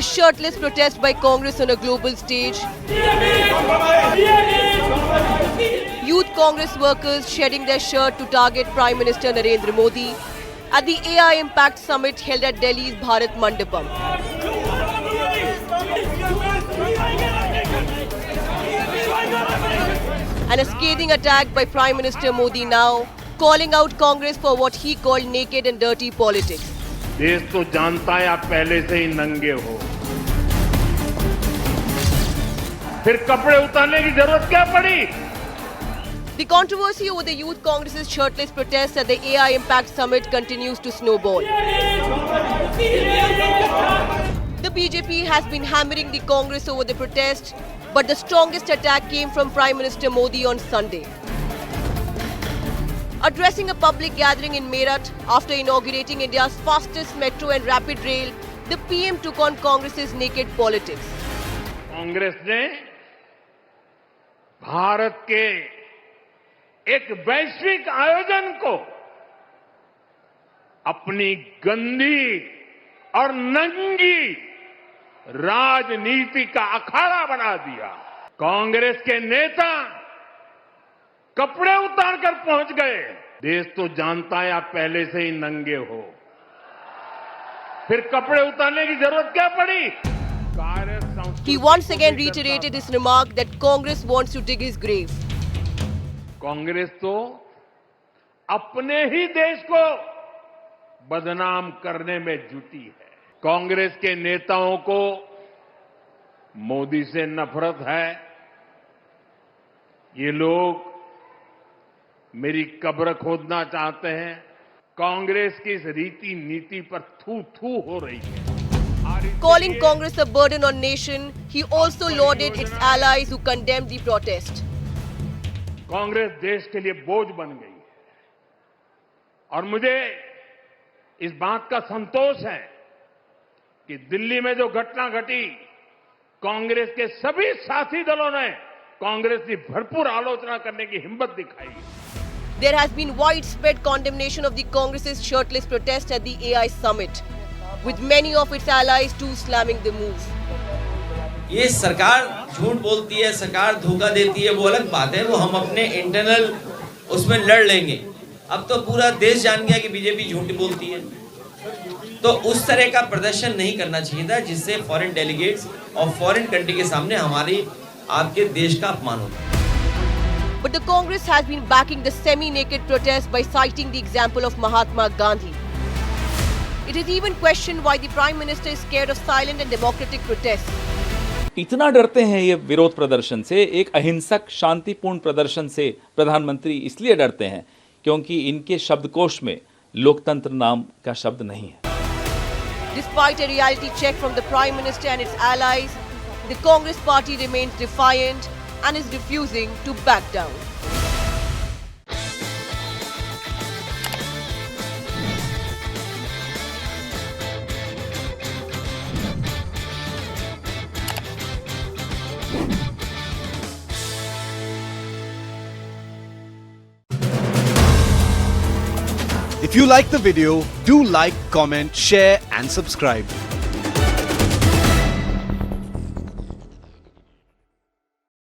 A shirtless protest by Congress on a global stage. Youth Congress workers shedding their shirt to target Prime Minister Narendra Modi at the AI Impact Summit held at Delhi's Bharat Mandapam. And a scathing attack by Prime Minister Modi now, calling out Congress for what he called naked and dirty politics. देश तो जानता है आप पहले से ही नंगे हो, फिर कपड़े उतारने की जरूरत क्या पड़ी? The controversy over the Youth Congress's shirtless protests at the AI Impact Summit continues to snowball. The BJP has been hammering the Congress over the protest, but the strongest attack came from Prime Minister Modi on Sunday. Addressing a public gathering in Meerut after inaugurating India's fastest metro and rapid rail, the PM took on Congress's naked politics. Congress ने भारत के एक वैश्विक आयोजन को अपनी गंदी और नंगी राजनीति का अखाड़ा बना दिया। कांग्रेस के नेता कपड़े उतारकर पहुंच गए। देश तो जानता है आप पहले से ही नंगे हो, फिर कपड़े उतारने की जरूरत क्या पड़ी? He once again reiterated his remark that Congress wants to dig his grave. Congress तो अपने ही देश को बदनाम करने में जुटी है। कांग्रेस के नेताओं को मोदी से नफरत है। ये लोग मेरी कब्र खोदना चाहते हैं। कांग्रेस की इस रीति नीति पर थू थू हो रही है। Calling Congress a burden on nation, he also lauded its allies who condemned the protest. Congress देश के लिए बोझ बन गई है और मुझे इस बात का संतोष है कि दिल्ली में जो घटना घटी, कांग्रेस के सभी साथी दलों ने कांग्रेस की भरपूर आलोचना करने की हिम्मत दिखाई। There has been widespread condemnation of the Congress's shirtless protest at the AI summit, with many of its allies too slamming the move. ये सरकार झूठ बोलती है, सरकार धोखा देती है, वो अलग बात है, वो हम अपने इंटरनल उसमें लड़ लेंगे। अब तो पूरा देश जान गया कि बीजेपी झूठ बोलती है, तो उस तरह का प्रदर्शन नहीं करना चाहिए था जिससे फॉरेन डेलीगेट्स और फॉरेन कंट्री के सामने हमारी आपके देश का अपमान होता है। But the Congress has been backing the semi-naked protest by citing the example of Mahatma Gandhi. It is even questioned why the Prime Minister is scared of silent and democratic protests. इतना डरते हैं ये विरोध प्रदर्शन से, एक अहिंसक शांतिपूर्ण प्रदर्शन से प्रधानमंत्री इसलिए डरते हैं क्योंकि इनके शब्दकोश में लोकतंत्र नाम का शब्द नहीं है। Despite a reality check from the Prime Minister and its allies, the Congress party remains defiant and is refusing to back down. If you like the video, do like, comment, share and subscribe.